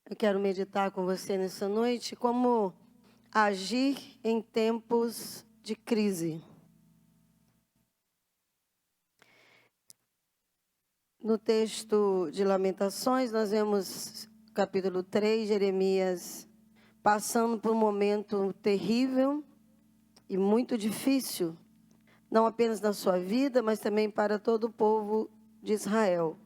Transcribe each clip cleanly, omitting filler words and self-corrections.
Eu quero meditar com você nessa noite como agir em tempos de crise. No texto de Lamentações, nós vemos capítulo 3, Jeremias passando por um momento terrível e muito difícil, não apenas na sua vida, mas também para todo o povo de Israel.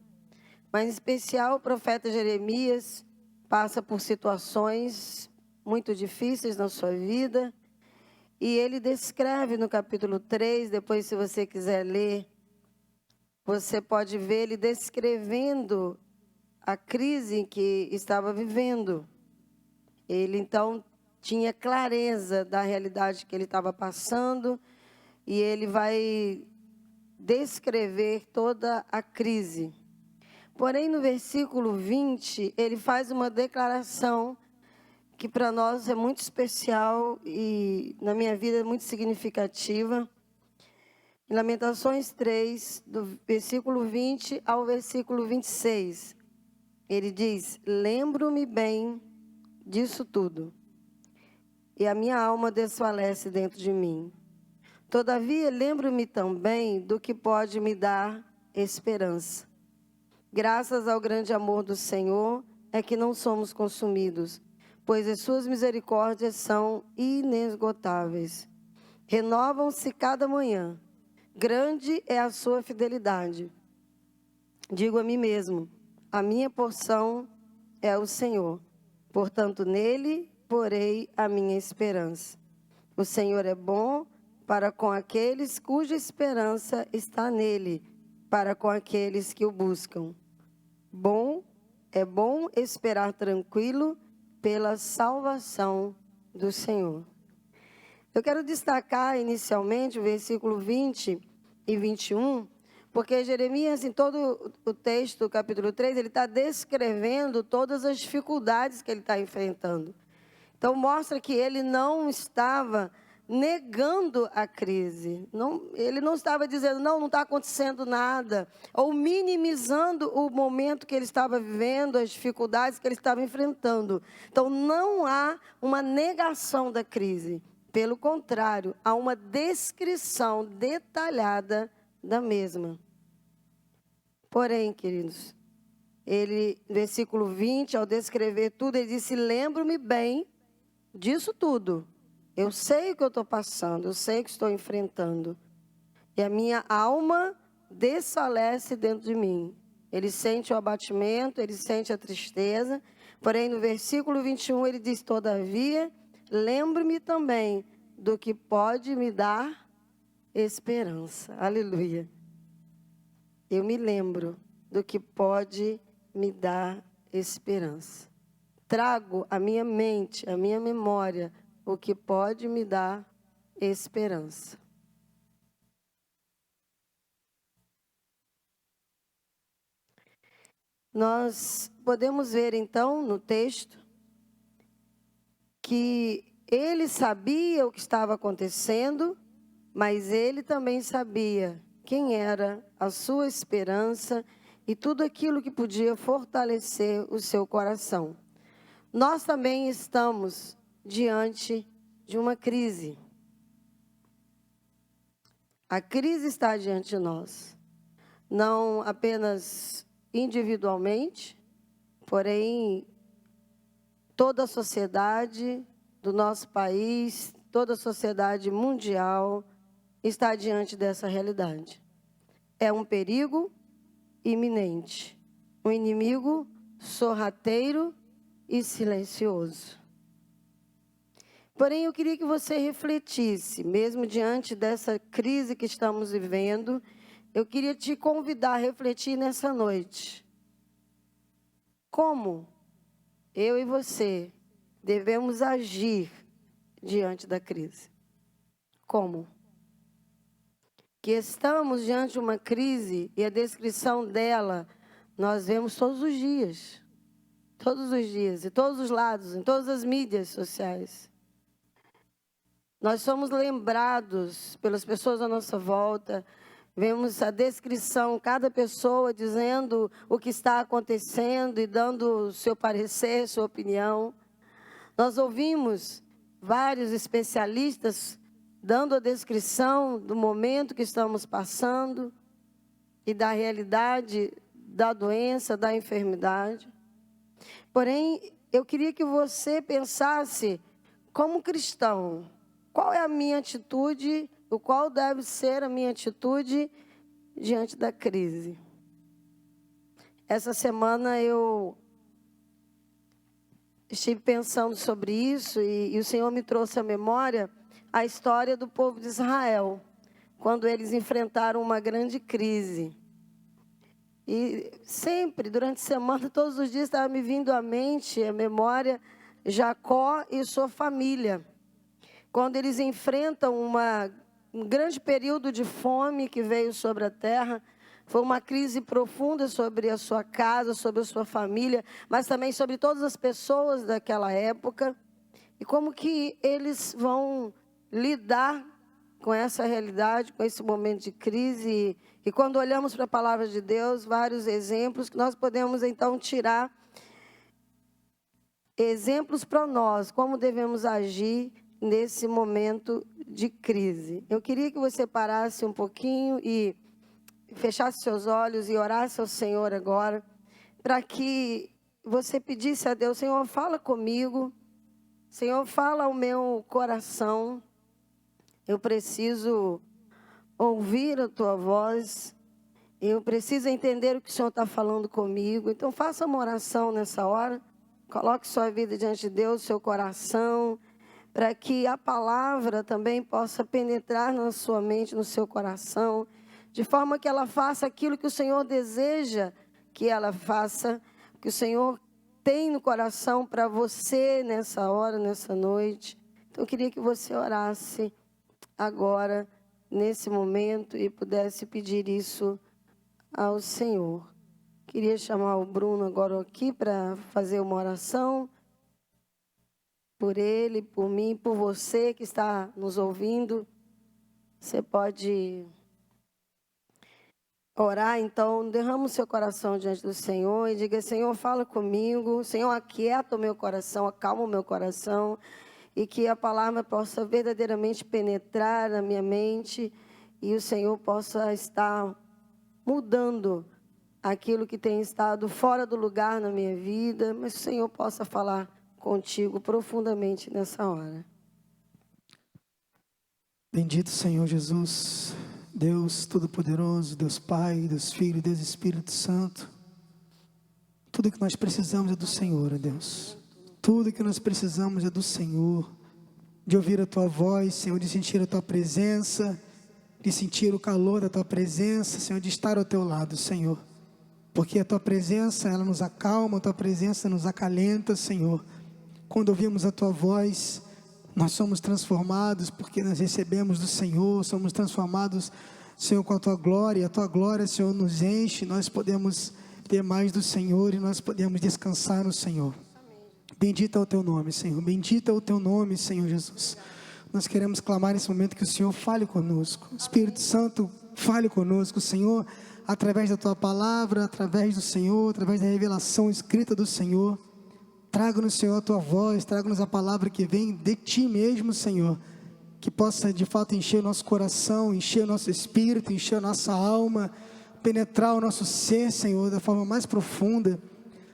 Mas, em especial, o profeta Jeremias passa por situações muito difíceis na sua vida. E ele descreve no capítulo 3, depois, se você quiser ler, você pode ver ele descrevendo a crise em que estava vivendo. Ele, então, tinha clareza da realidade que ele estava passando e ele vai descrever toda a crise. Porém, no versículo 20, ele faz uma declaração que para nós é muito especial e na minha vida é muito significativa. Em Lamentações 3, do versículo 20 ao versículo 26, ele diz: lembro-me bem disso tudo, e a minha alma desfalece dentro de mim. Todavia, lembro-me também do que pode me dar esperança. Graças ao grande amor do Senhor é que não somos consumidos, pois as suas misericórdias são inesgotáveis. Renovam-se cada manhã. Grande é a sua fidelidade. Digo a mim mesmo, a minha porção é o Senhor. Portanto, nele porei a minha esperança. O Senhor é bom para com aqueles cuja esperança está nele, para com aqueles que o buscam. É bom esperar tranquilo pela salvação do Senhor. Eu quero destacar inicialmente o versículo 20 e 21, porque Jeremias, em todo o texto, o capítulo 3, ele está descrevendo todas as dificuldades que ele está enfrentando. Então, mostra que ele não estava negando a crise. Ele não estava dizendo, não está acontecendo nada, ou minimizando o momento que ele estava vivendo, as dificuldades que ele estava enfrentando. Então, não há uma negação da crise. Pelo contrário, há uma descrição detalhada da mesma. Porém, queridos, versículo 20, ao descrever tudo, ele disse, lembro-me bem disso tudo. Eu sei o que eu estou passando, eu sei o que estou enfrentando. E a minha alma desfalece dentro de mim. Ele sente o abatimento, ele sente a tristeza. Porém, no versículo 21, ele diz, todavia, lembro-me também do que pode me dar esperança. Aleluia. Eu me lembro do que pode me dar esperança. Trago à minha mente, à minha memória, o que pode me dar esperança. Nós podemos ver, então, no texto, que ele sabia o que estava acontecendo, mas ele também sabia quem era a sua esperança e tudo aquilo que podia fortalecer o seu coração. Nós também estamos diante de uma crise. A crise está diante de nós, não apenas individualmente, porém toda a sociedade do nosso país, toda a sociedade mundial está diante dessa realidade. É um perigo iminente, um inimigo sorrateiro e silencioso. Porém, eu queria que você refletisse, mesmo diante dessa crise que estamos vivendo, eu queria te convidar a refletir nessa noite. Como eu e você devemos agir diante da crise? Como? Que estamos diante de uma crise e a descrição dela nós vemos todos os dias, de todos os lados, em todas as mídias sociais. Nós somos lembrados pelas pessoas à nossa volta, Vemos a descrição, cada pessoa dizendo o que está acontecendo e dando seu parecer, sua opinião. Nós ouvimos vários especialistas dando a descrição do momento que estamos passando e da realidade da doença, da enfermidade. Porém, eu queria que você pensasse, como cristão, qual é a minha atitude, qual deve ser a minha atitude diante da crise. Essa semana eu estive pensando sobre isso e o Senhor me trouxe à memória a história do povo de Israel, quando eles enfrentaram uma grande crise. E sempre, durante a semana, todos os dias, estava me vindo à mente, à memória, Jacó e sua família. Quando eles enfrentam um grande período de fome que veio sobre a terra, foi uma crise profunda sobre a sua casa, sobre a sua família, mas também sobre todas as pessoas daquela época. E como que eles vão lidar com essa realidade, com esse momento de crise. E quando olhamos para a palavra de Deus, vários exemplos que nós podemos então tirar. Exemplos para nós, como devemos agir nesse momento de crise. Eu queria que você parasse um pouquinho e fechasse seus olhos e orasse ao Senhor agora, para que você pedisse a Deus: Senhor, fala comigo, Senhor, fala ao meu coração, eu preciso ouvir a Tua voz, eu preciso entender o que o Senhor está falando comigo. Então faça uma oração nessa hora, coloque sua vida diante de Deus, seu coração, para que a palavra também possa penetrar na sua mente, no seu coração, de forma que ela faça aquilo que o Senhor deseja que ela faça, que o Senhor tem no coração para você nessa hora, nessa noite. Então eu queria que você orasse agora, nesse momento, e pudesse pedir isso ao Senhor. Queria chamar o Bruno agora aqui para fazer uma oração por ele, por mim, por você que está nos ouvindo. Você pode orar, então, derrama o seu coração diante do Senhor e diga: Senhor, fala comigo, Senhor, aquieta o meu coração, acalma o meu coração, e que a palavra possa verdadeiramente penetrar na minha mente e o Senhor possa estar mudando aquilo que tem estado fora do lugar na minha vida, mas o Senhor possa falar contigo profundamente nessa hora. Bendito Senhor Jesus, Deus Todo-Poderoso, Deus Pai, Deus Filho, Deus Espírito Santo. Tudo que nós precisamos é do Senhor, Deus. Tudo que nós precisamos é do Senhor, de ouvir a Tua voz, Senhor, de sentir a Tua presença, de sentir o calor da Tua presença, Senhor, de estar ao Teu lado, Senhor. Porque a Tua presença, ela nos acalma, a Tua presença nos acalenta, Senhor. Quando ouvimos a Tua voz, nós somos transformados, porque nós recebemos do Senhor, somos transformados, Senhor, com a Tua glória. A Tua glória, Senhor, nos enche, nós podemos ter mais do Senhor e nós podemos descansar no Senhor. Bendito é o Teu nome, Senhor, bendito é o Teu nome, Senhor Jesus. Nós queremos clamar nesse momento que o Senhor fale conosco. Espírito Santo, fale conosco, Senhor, através da Tua palavra, através do Senhor, através da revelação escrita do Senhor. Traga-nos, Senhor, a Tua voz, traga-nos a palavra que vem de Ti mesmo, Senhor, que possa de fato encher o nosso coração, encher o nosso espírito, encher a nossa alma, penetrar o nosso ser, Senhor, da forma mais profunda,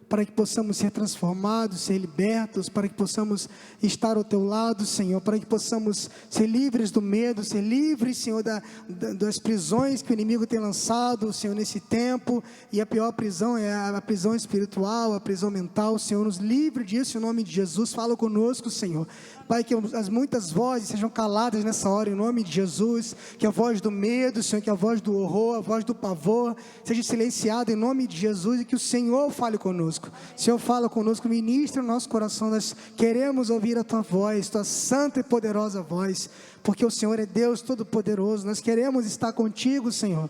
para que possamos ser transformados, ser libertos, para que possamos estar ao Teu lado, Senhor, para que possamos ser livres do medo, ser livres, Senhor, das prisões que o inimigo tem lançado, Senhor, nesse tempo. E a pior prisão é a prisão espiritual, a prisão mental. Senhor, nos livre disso em nome de Jesus. Fala conosco, Senhor. Pai, que as muitas vozes sejam caladas nessa hora, em nome de Jesus, que a voz do medo, Senhor, que a voz do horror, a voz do pavor, seja silenciada em nome de Jesus, e que o Senhor fale conosco. Senhor, fala conosco, ministra no nosso coração, nós queremos ouvir a Tua voz, Tua santa e poderosa voz, porque o Senhor é Deus Todo-Poderoso, nós queremos estar contigo, Senhor.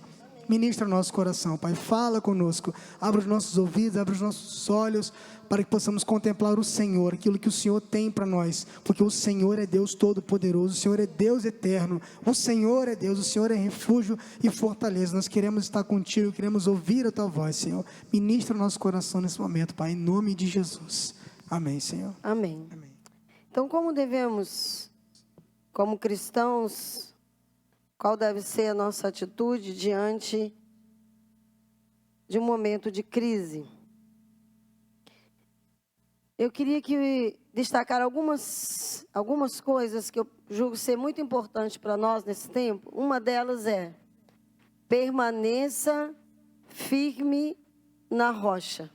ministra nosso coração, Pai. Fala conosco, abre os nossos ouvidos, abre os nossos olhos, para que possamos contemplar o Senhor, aquilo que o Senhor tem para nós, porque o Senhor é Deus Todo-Poderoso, o Senhor é Deus eterno, o Senhor é Deus, o Senhor é refúgio e fortaleza. Nós queremos estar contigo, queremos ouvir a tua voz, Senhor. Ministra nosso coração nesse momento, Pai, em nome de Jesus. Amém, Senhor. Amém. Amém. Então, como devemos, como cristãos, qual deve ser a nossa atitude diante de um momento de crise? Eu queria destacar algumas coisas que eu julgo ser muito importantes para nós nesse tempo. Uma delas é: permaneça firme na rocha.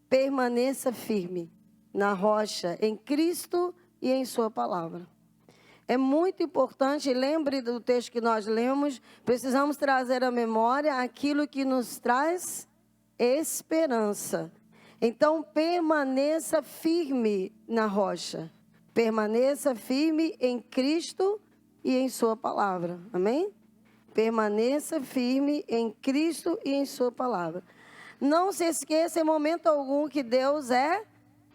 Permaneça firme na rocha, em Cristo e em sua palavra. É muito importante, lembre do texto que nós lemos, precisamos trazer à memória aquilo que nos traz esperança. Então, permaneça firme na rocha. Permaneça firme em Cristo e em sua palavra. Amém? Permaneça firme em Cristo e em sua palavra. Não se esqueça em momento algum que Deus é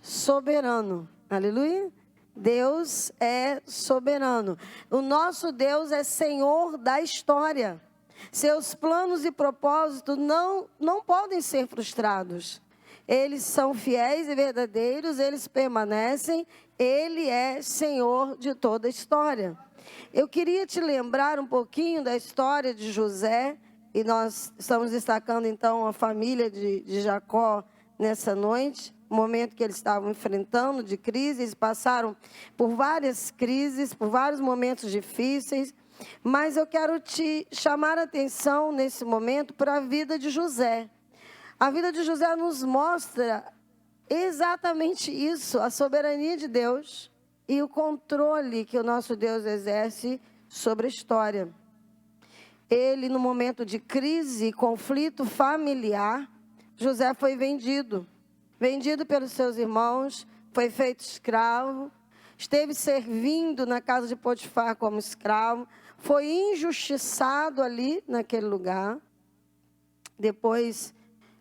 soberano. Aleluia? Deus é soberano. O nosso Deus é Senhor da história. Seus planos e propósitos não podem ser frustrados. Eles são fiéis e verdadeiros, eles permanecem, Ele é Senhor de toda a história. Eu queria te lembrar um pouquinho da história de José, e nós estamos destacando então a família de Jacó nessa noite, o momento que eles estavam enfrentando de crise. Eles passaram por várias crises, por vários momentos difíceis, mas eu quero te chamar a atenção nesse momento para a vida de José. A vida de José nos mostra exatamente isso, a soberania de Deus e o controle que o nosso Deus exerce sobre a história. Ele, no momento de crise, conflito familiar, José foi vendido pelos seus irmãos, foi feito escravo, esteve servindo na casa de Potifar como escravo, foi injustiçado ali naquele lugar. Depois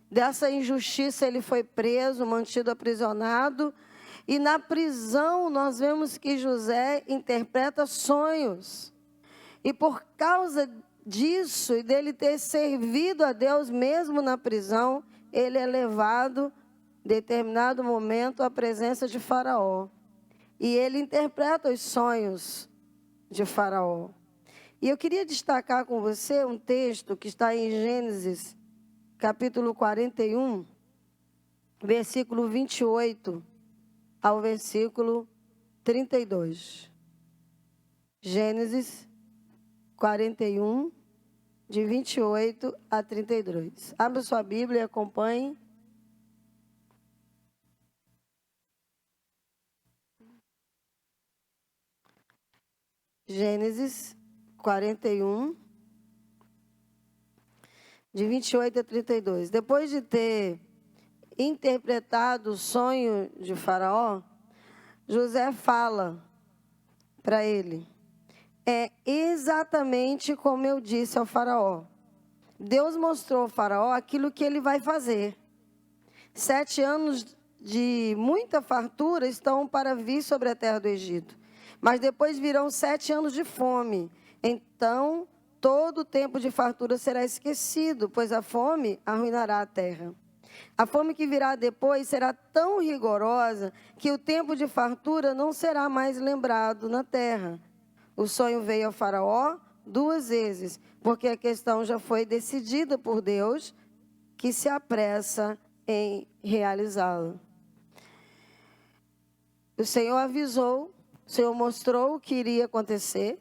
dessa injustiça, ele foi preso, mantido aprisionado. E na prisão, nós vemos que José interpreta sonhos. E por causa disso, e dele ter servido a Deus mesmo na prisão, ele é levado, em determinado momento, à presença de Faraó. E ele interpreta os sonhos de Faraó. E eu queria destacar com você um texto que está em Gênesis, capítulo 41, versículo 28 ao versículo 32. Gênesis 41, de 28 a 32. Abra sua Bíblia e acompanhe. Gênesis 41, de 28 a 32. Depois de ter interpretado o sonho de Faraó, José fala para ele: é exatamente como eu disse ao Faraó. Deus mostrou ao Faraó aquilo que ele vai fazer. 7 anos de muita fartura estão para vir sobre a terra do Egito. Mas depois virão 7 anos de fome. Então, todo o tempo de fartura será esquecido, pois a fome arruinará a terra. A fome que virá depois será tão rigorosa que o tempo de fartura não será mais lembrado na terra. O sonho veio ao Faraó 2 vezes, porque a questão já foi decidida por Deus, que se apressa em realizá-la. O Senhor avisou, o Senhor mostrou o que iria acontecer.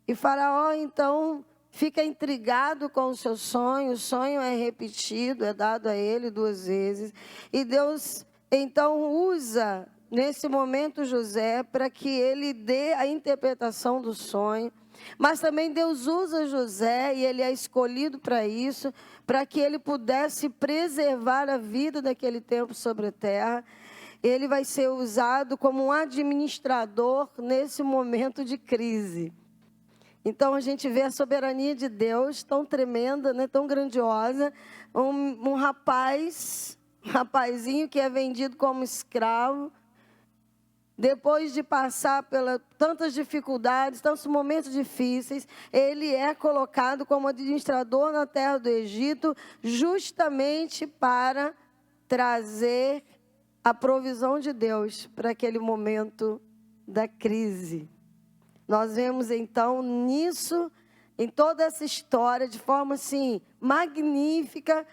E Faraó, então, fica intrigado com o seu sonho. O sonho é repetido, é dado a ele 2 vezes. E Deus, então, usa, nesse momento, José, para que ele dê a interpretação do sonho. Mas também Deus usa José, e ele é escolhido para isso, para que ele pudesse preservar a vida daquele tempo sobre a terra. Ele vai ser usado como um administrador nesse momento de crise. Então a gente vê a soberania de Deus tão tremenda, né, tão grandiosa. Um rapazinho que é vendido como escravo, depois de passar por tantas dificuldades, tantos momentos difíceis, ele é colocado como administrador na terra do Egito, justamente para trazer a provisão de Deus para aquele momento da crise. Nós vemos então nisso, em toda essa história, de forma assim magnífica,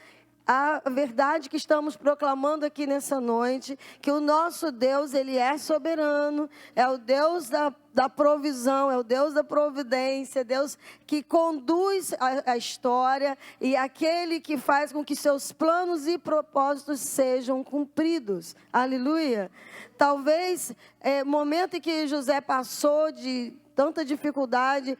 a verdade que estamos proclamando aqui nessa noite, que o nosso Deus, Ele é soberano, é o Deus da provisão, é o Deus da providência, Deus que conduz a história e aquele que faz com que seus planos e propósitos sejam cumpridos. Aleluia! Talvez, momento em que José passou de tanta dificuldade,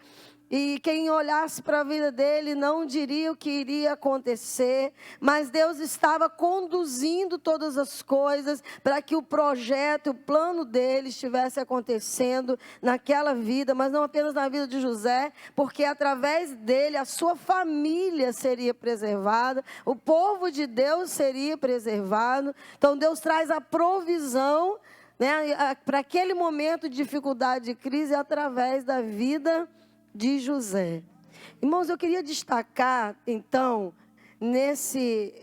e quem olhasse para a vida dele não diria o que iria acontecer, mas Deus estava conduzindo todas as coisas para que o projeto, o plano dele estivesse acontecendo naquela vida, mas não apenas na vida de José, porque através dele a sua família seria preservada, o povo de Deus seria preservado. Então Deus traz a provisão, né, para aquele momento de dificuldade, de crise, através da vida de José. Irmãos, eu queria destacar, então, nesse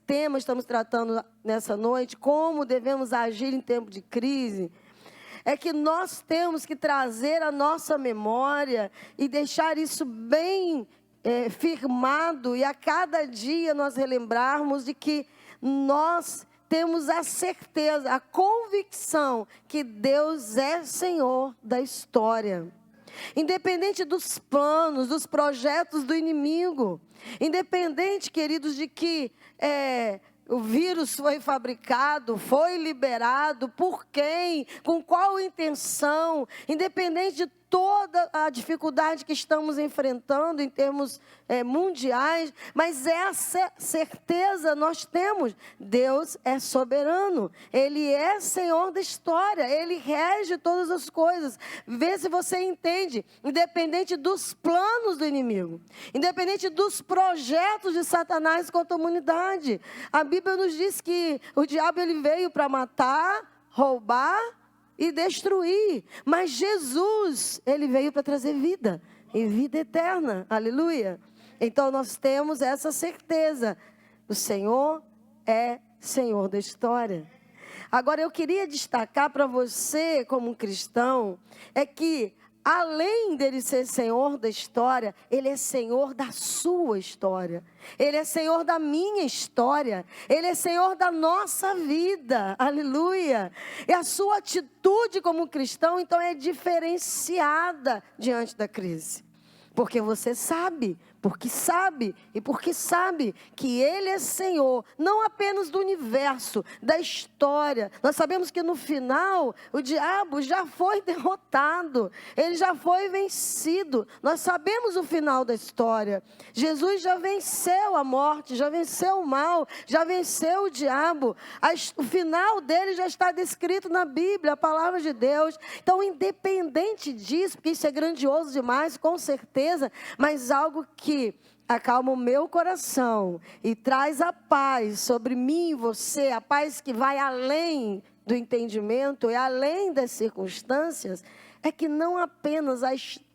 tema que estamos tratando nessa noite, como devemos agir em tempo de crise, é que nós temos que trazer a nossa memória e deixar isso bem firmado, e a cada dia nós relembrarmos de que nós temos a certeza, a convicção que Deus é Senhor da história. Independente dos planos, dos projetos do inimigo, independente, queridos, de que o vírus foi fabricado, foi liberado, por quem, com qual intenção, independente de toda a dificuldade que estamos enfrentando em termos mundiais, mas essa certeza nós temos: Deus é soberano, Ele é Senhor da história, Ele rege todas as coisas. Vê se você entende, independente dos planos do inimigo, independente dos projetos de Satanás contra a humanidade. A Bíblia nos diz que o diabo ele veio para matar, roubar e destruir, mas Jesus, Ele veio para trazer vida, e vida eterna, aleluia. Então nós temos essa certeza, o Senhor é Senhor da história. Agora eu queria destacar para você, como um cristão, é que além dele ser Senhor da história, Ele é Senhor da sua história. Ele é Senhor da minha história. Ele é Senhor da nossa vida. Aleluia. E a sua atitude como cristão, então, é diferenciada diante da crise. Porque você sabe, porque sabe que Ele é Senhor, não apenas do universo, da história. Nós sabemos que no final, o diabo já foi derrotado, ele já foi vencido. Nós sabemos o final da história. Jesus já venceu a morte, já venceu o mal, já venceu o diabo. O final dele já está descrito na Bíblia, a palavra de Deus. Então, independente disso, porque isso é grandioso demais, com certeza, mas algo que acalma o meu coração e traz a paz sobre mim e você, a paz que vai além do entendimento e além das circunstâncias, é que não apenas a história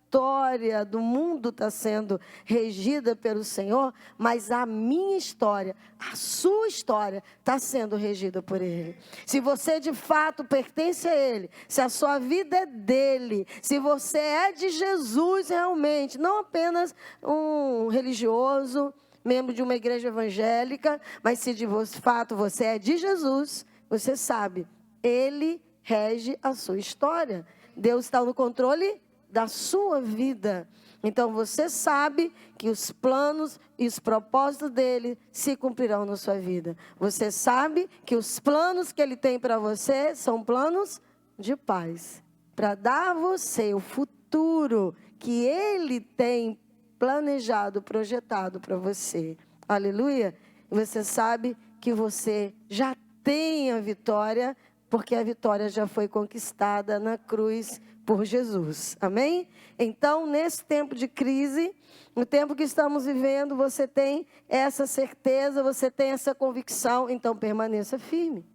do mundo está sendo regida pelo Senhor, mas a minha história, a sua história está sendo regida por Ele. Se você de fato pertence a Ele, se a sua vida é dEle, se você é de Jesus realmente, não apenas um religioso, membro de uma igreja evangélica, mas se de fato você é de Jesus, você sabe, Ele rege a sua história. Deus está no controle da sua vida. Então você sabe que os planos e os propósitos dele se cumprirão na sua vida. Você sabe que os planos que ele tem para você são planos de paz, para dar a você o futuro que ele tem planejado, projetado para você. Aleluia. E você sabe que você já tem a vitória Porque a vitória já foi conquistada na cruz por Jesus. Amém? Então, nesse tempo de crise, no tempo que estamos vivendo, você tem essa certeza, você tem essa convicção. Então, permaneça firme.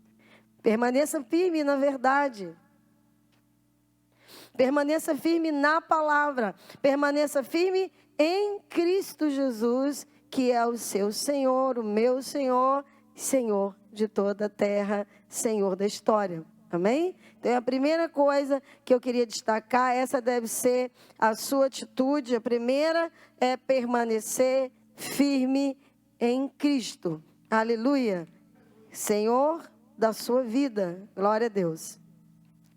Permaneça firme na verdade. Permaneça firme na palavra. Permaneça firme em Cristo Jesus, que é o seu Senhor, o meu Senhor, Senhor de toda a terra, Senhor da história. Amém? Então, a primeira coisa que eu queria destacar, essa deve ser a sua atitude. A primeira é permanecer firme em Cristo. Aleluia. Senhor da sua vida. Glória a Deus.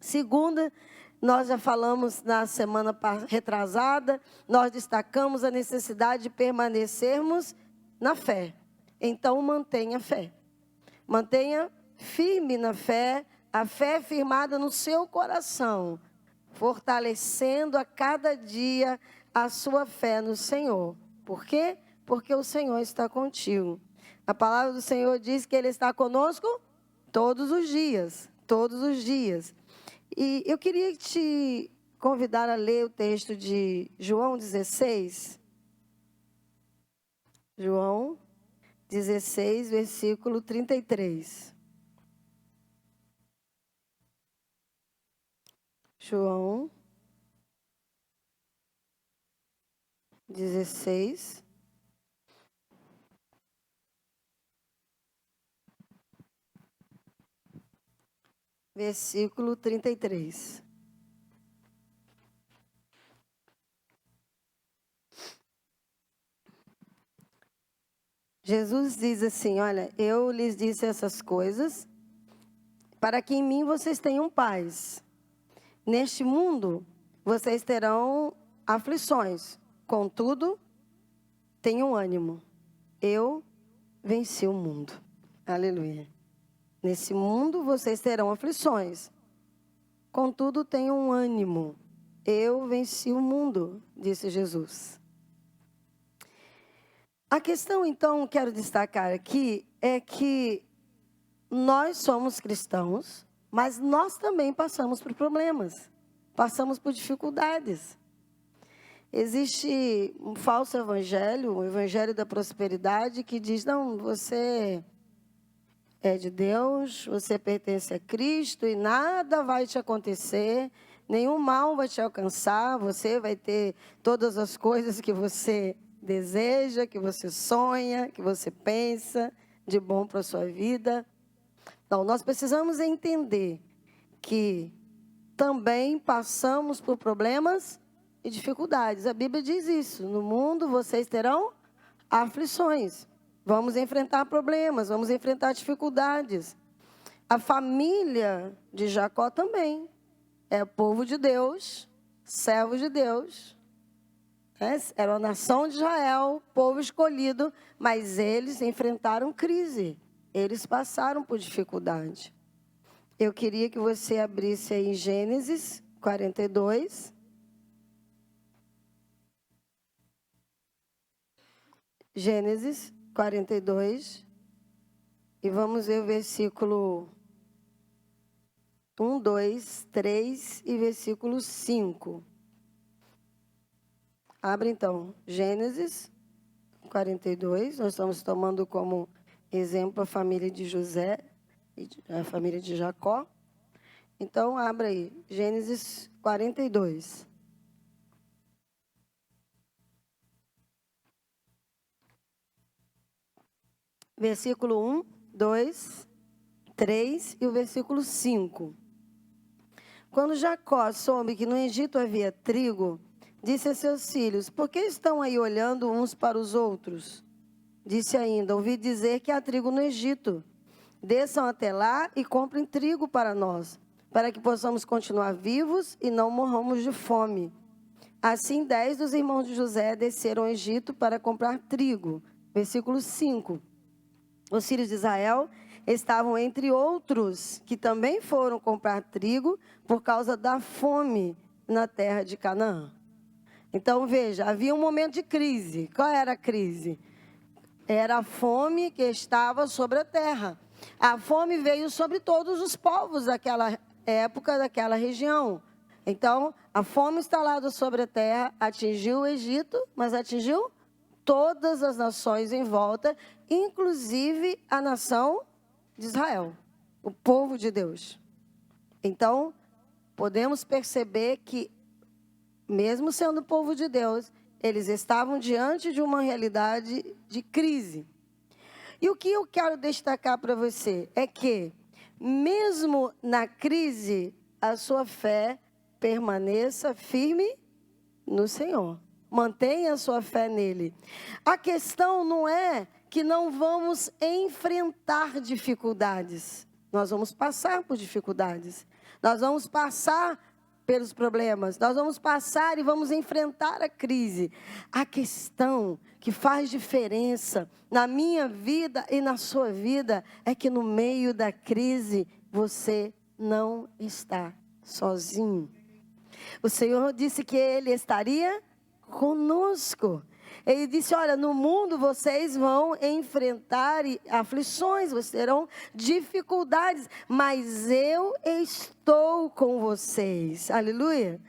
Segunda, nós já falamos na semana retrasada, nós destacamos a necessidade de permanecermos na fé. Então, mantenha a fé. Mantenha firme na fé, a fé firmada no seu coração, fortalecendo a cada dia a sua fé no Senhor. Por quê? Porque o Senhor está contigo. A palavra do Senhor diz que Ele está conosco todos os dias, todos os dias. E eu queria te convidar a ler o texto de João 16. João 16, versículo 33. João 16. Versículo 33. Jesus diz assim, olha, eu lhes disse essas coisas, para que em mim vocês tenham paz. Neste mundo, vocês terão aflições, contudo, tenham ânimo. Eu venci o mundo. Aleluia. Nesse mundo, vocês terão aflições, contudo, tenham ânimo. Eu venci o mundo, disse Jesus. A questão, então, quero destacar aqui, é que nós somos cristãos, mas nós também passamos por problemas, passamos por dificuldades. Existe um falso evangelho, o evangelho da prosperidade, que diz, não, você é de Deus, você pertence a Cristo e nada vai te acontecer, nenhum mal vai te alcançar, você vai ter todas as coisas que você deseja, que você sonha, que você pensa de bom para a sua vida. Então, nós precisamos entender que também passamos por problemas e dificuldades. A Bíblia diz isso, no mundo vocês terão aflições. Vamos enfrentar problemas, vamos enfrentar dificuldades. A família de Jacó também é o povo de Deus, servo de Deus. Era a nação de Israel, povo escolhido, mas eles enfrentaram crise. Eles passaram por dificuldade. Eu queria que você abrisse aí Gênesis 42. Gênesis 42. E vamos ver o versículo 1, 2, 3 e versículo 5. Abre então, Gênesis 42. Nós estamos tomando como exemplo a família de José, a família de Jacó. Então, abra aí, Gênesis 42. Versículo 1, 2, 3 e o versículo 5. Quando Jacó soube que no Egito havia trigo, disse a seus filhos, por que estão aí olhando uns para os outros? Disse ainda, ouvi dizer que há trigo no Egito. Desçam até lá e comprem trigo para nós, para que possamos continuar vivos e não morramos de fome. Assim, 10 dos irmãos de José desceram ao Egito para comprar trigo. Versículo 5. Os filhos de Israel estavam entre outros que também foram comprar trigo por causa da fome na terra de Canaã. Então, veja, havia um momento de crise. Qual era a crise? Era a fome que estava sobre a terra. A fome veio sobre todos os povos daquela época, daquela região. Então, a fome instalada sobre a terra atingiu o Egito, mas atingiu todas as nações em volta, inclusive a nação de Israel, o povo de Deus. Então, podemos perceber que, mesmo sendo o povo de Deus, eles estavam diante de uma realidade de crise. E o que eu quero destacar para você é que, mesmo na crise, a sua fé permaneça firme no Senhor. Mantenha a sua fé nele. A questão não é que não vamos enfrentar dificuldades. Nós vamos passar por dificuldades. Nós vamos passar pelos problemas. Nós vamos passar e vamos enfrentar a crise. A questão que faz diferença na minha vida e na sua vida é que no meio da crise você não está sozinho. O Senhor disse que Ele estaria conosco. Ele disse, olha, no mundo vocês vão enfrentar aflições, vocês terão dificuldades, mas eu estou com vocês. Aleluia.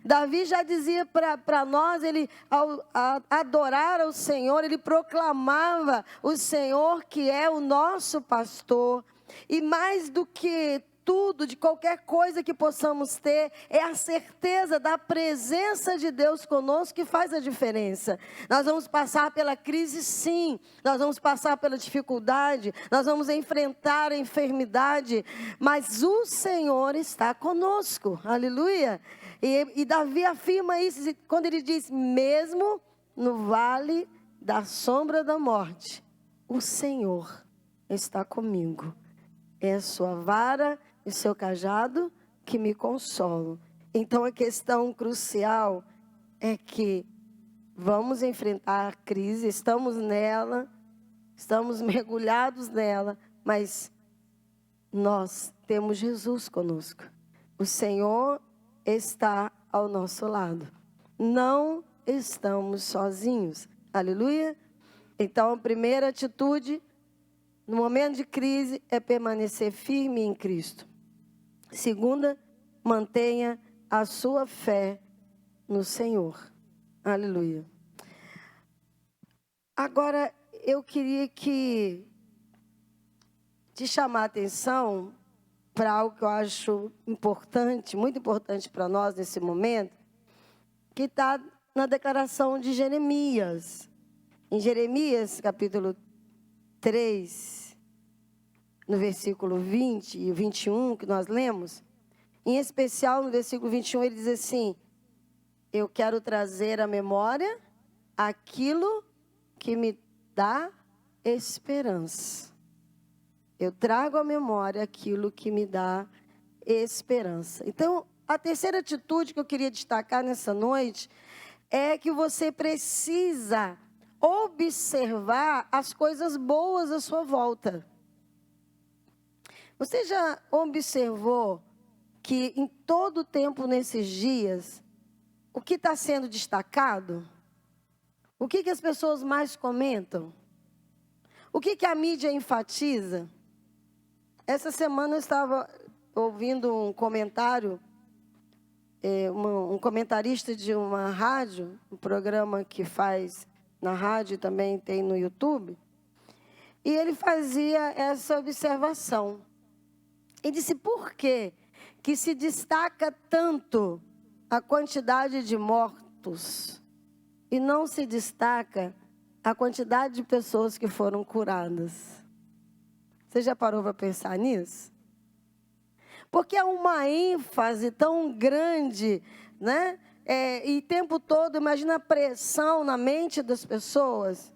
Davi já dizia para nós, ele ao adorar ao Senhor, ele proclamava o Senhor que é o nosso pastor. E mais do que tudo, de qualquer coisa que possamos ter, é a certeza da presença de Deus conosco que faz a diferença. Nós vamos passar pela crise, sim. Nós vamos passar pela dificuldade. Nós vamos enfrentar a enfermidade. Mas o Senhor está conosco. Aleluia. E Davi afirma isso quando ele diz, mesmo no vale da sombra da morte, o Senhor está comigo. É a sua vara e seu cajado que me consolam. Então a questão crucial é que vamos enfrentar a crise, estamos nela, estamos mergulhados nela, mas nós temos Jesus conosco. O Senhor está ao nosso lado. Não estamos sozinhos. Aleluia? Então a primeira atitude no momento de crise é permanecer firme em Cristo. Segunda, mantenha a sua fé no Senhor. Aleluia. Agora, eu queria te chamar a atenção para algo que eu acho importante, muito importante para nós nesse momento, que está na declaração de Jeremias. Em Jeremias, capítulo 3, no versículo 20 e 21, que nós lemos, em especial no versículo 21, ele diz assim, eu quero trazer à memória aquilo que me dá esperança. Eu trago à memória aquilo que me dá esperança. Então, a terceira atitude que eu queria destacar nessa noite é que você precisa observar as coisas boas à sua volta. Você já observou que em todo o tempo nesses dias, o que está sendo destacado? O que as pessoas mais comentam? O que a mídia enfatiza? Essa semana eu estava ouvindo um comentário, um comentarista de uma rádio, um programa que faz na rádio e também tem no YouTube, e ele fazia essa observação. Ele disse, por que se destaca tanto a quantidade de mortos e não se destaca a quantidade de pessoas que foram curadas? Você já parou para pensar nisso? Porque há uma ênfase tão grande, né? E o tempo todo, imagina a pressão na mente das pessoas.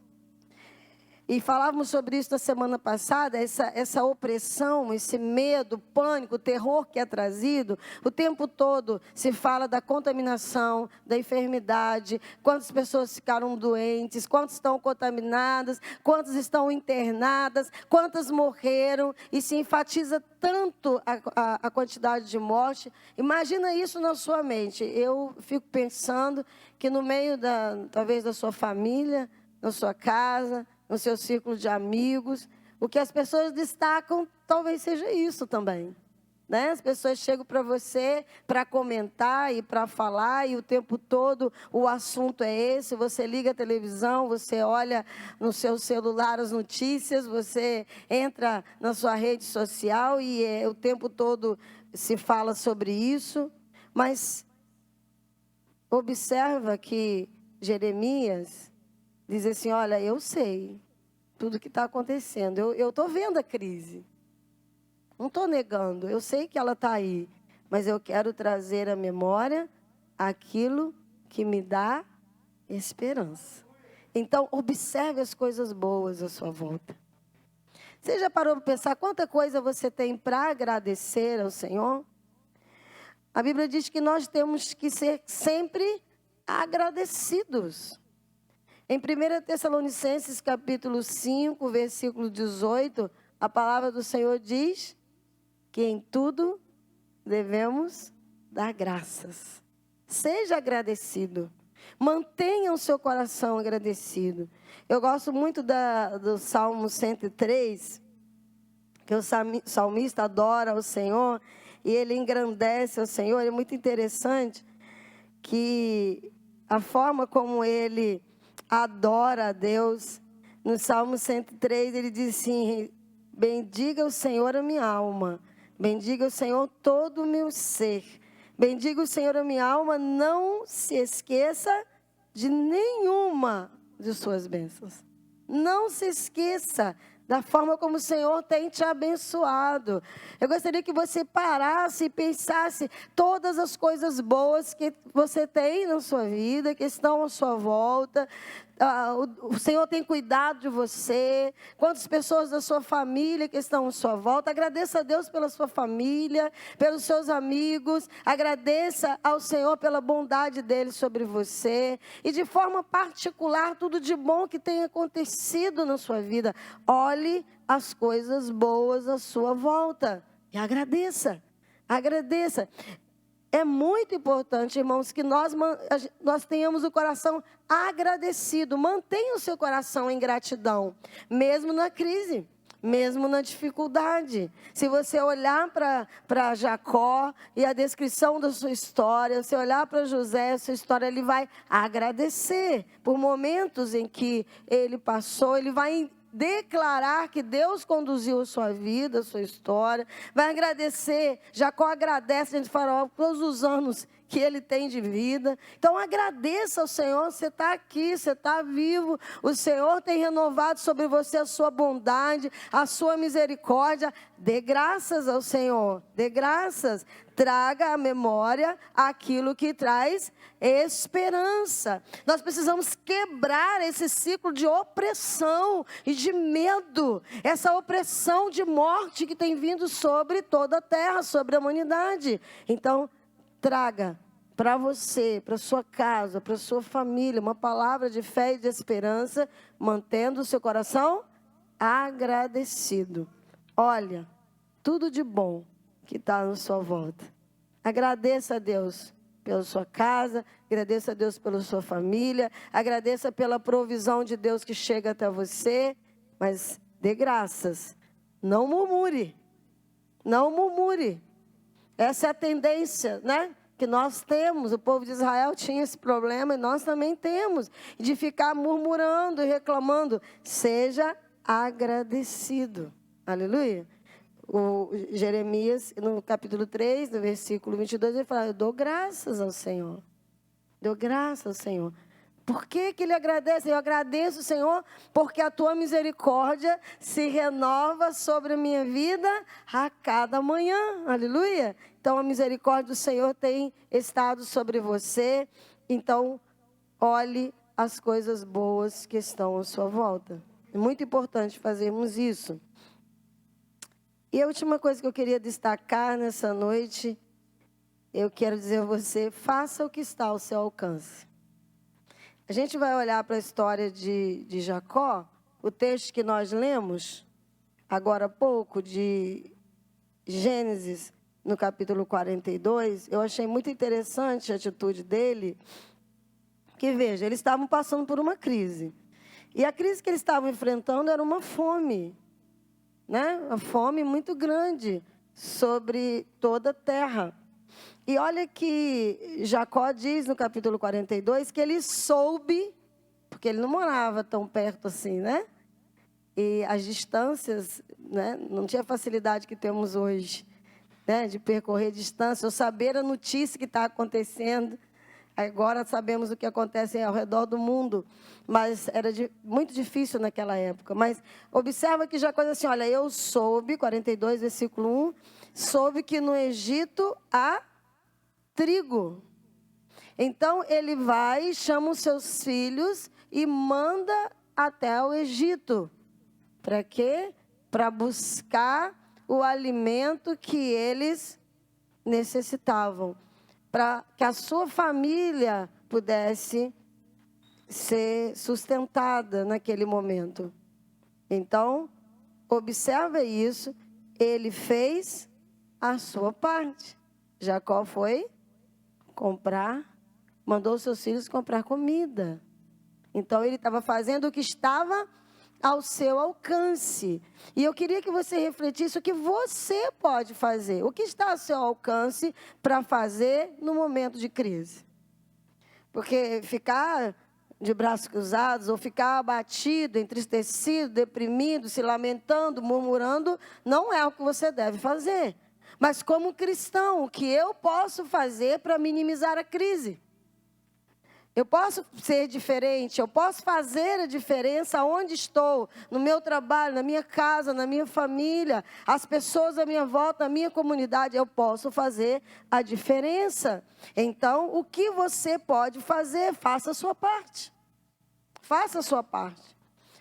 E falávamos sobre isso na semana passada, essa opressão, esse medo, pânico, terror que é trazido. O tempo todo se fala da contaminação, da enfermidade, quantas pessoas ficaram doentes, quantas estão contaminadas, quantas estão internadas, quantas morreram. E se enfatiza tanto a quantidade de morte. Imagina isso na sua mente. Eu fico pensando que no meio, talvez, da sua família, na sua casa, no seu círculo de amigos, O que as pessoas destacam talvez seja isso também. Né? As pessoas chegam para você para comentar e para falar, e o tempo todo o assunto é esse. Você liga a televisão, você olha no seu celular as notícias, você entra na sua rede social e o tempo todo se fala sobre isso. Mas observa que Jeremias diz assim, olha, eu sei tudo que está acontecendo, eu estou vendo a crise. Não estou negando, eu sei que ela está aí, mas eu quero trazer à memória aquilo que me dá esperança. Então, observe as coisas boas à sua volta. Você já parou para pensar quanta coisa você tem para agradecer ao Senhor? A Bíblia diz que nós temos que ser sempre agradecidos. Em 1 Tessalonicenses, capítulo 5, versículo 18, a palavra do Senhor diz que em tudo devemos dar graças. Seja agradecido. Mantenha o seu coração agradecido. Eu gosto muito do Salmo 103, que o salmista adora o Senhor e ele engrandece o Senhor. É muito interessante que a forma como ele adora a Deus, no Salmo 103 ele diz assim, bendiga o Senhor a minha alma. Bendiga o Senhor todo o meu ser. Bendiga o Senhor a minha alma, não se esqueça de nenhuma de suas bênçãos. Não se esqueça da forma como o Senhor tem te abençoado. Eu gostaria que você parasse e pensasse todas as coisas boas que você tem na sua vida, que estão à sua volta. O Senhor tem cuidado de você. Quantas pessoas da sua família que estão à sua volta. Agradeça a Deus pela sua família, pelos seus amigos. Agradeça ao Senhor pela bondade dele sobre você. E de forma particular, tudo de bom que tem acontecido na sua vida. Olhe as coisas boas à sua volta. E agradeça. Agradeça. É muito importante, irmãos, que nós tenhamos o coração agradecido. Mantenha o seu coração em gratidão, mesmo na crise, mesmo na dificuldade. Se você olhar para Jacó e a descrição da sua história, se olhar para José, a sua história, ele vai agradecer por momentos em que ele passou, ele vai declarar que Deus conduziu a sua vida, a sua história. Vai agradecer. Jacó agradece diante do faraó por todos os anos que ele tem de vida. Então agradeça ao Senhor, você está aqui, você está vivo. O Senhor tem renovado sobre você a sua bondade, a sua misericórdia. Dê graças ao Senhor, dê graças. Traga à memória aquilo que traz esperança. Nós precisamos quebrar esse ciclo de opressão e de medo. Essa opressão de morte que tem vindo sobre toda a terra, sobre a humanidade. Então, traga para você, para sua casa, para sua família, uma palavra de fé e de esperança, mantendo o seu coração agradecido. Olha, tudo de bom que está na sua volta. Agradeça a Deus pela sua casa, agradeça a Deus pela sua família, agradeça pela provisão de Deus que chega até você, mas dê graças. Não murmure. Não murmure. Essa é a tendência, né? Que nós temos. O povo de Israel tinha esse problema e nós também temos. De ficar murmurando e reclamando. Seja agradecido. Aleluia. O Jeremias, no capítulo 3, no versículo 22, ele fala, eu dou graças ao Senhor. Dou graças ao Senhor. Por que ele agradece? Eu agradeço, Senhor, porque a tua misericórdia se renova sobre a minha vida a cada manhã. Aleluia. Então, a misericórdia do Senhor tem estado sobre você. Então, olhe as coisas boas que estão à sua volta. É muito importante fazermos isso. E a última coisa que eu queria destacar nessa noite, eu quero dizer a você, faça o que está ao seu alcance. A gente vai olhar para a história de Jacó, o texto que nós lemos, agora há pouco, de Gênesis, no capítulo 42, eu achei muito interessante a atitude dele, que veja, eles estavam passando por uma crise. E a crise que eles estavam enfrentando era uma fome. né? A fome muito grande sobre toda a terra. E olha que Jacó diz no capítulo 42 que ele soube, porque ele não morava tão perto assim, né? E as distâncias, né? Não tinha a facilidade que temos hoje, né? De percorrer distância, ou saber a notícia que está acontecendo. Agora sabemos o que acontece ao redor do mundo, mas era muito difícil naquela época. Mas observa que Jacó diz assim, olha, eu soube, 42, versículo 1, soube que no Egito há trigo. Então ele vai, chama os seus filhos e manda até o Egito. Para quê? Para buscar o alimento que eles necessitavam, para que a sua família pudesse ser sustentada naquele momento. Então, observa isso, ele fez a sua parte. Jacó foi comprar, mandou seus filhos comprar comida. Então, ele estava fazendo o que estava ao seu alcance. E eu queria que você refletisse o que você pode fazer. O que está ao seu alcance para fazer no momento de crise. Porque ficar de braços cruzados, ou ficar abatido, entristecido, deprimido, se lamentando, murmurando, não é o que você deve fazer. Mas como cristão, o que eu posso fazer para minimizar a crise? Eu posso ser diferente, eu posso fazer a diferença onde estou, no meu trabalho, na minha casa, na minha família, as pessoas à minha volta, na minha comunidade, eu posso fazer a diferença. Então, o que você pode fazer? Faça a sua parte. Faça a sua parte.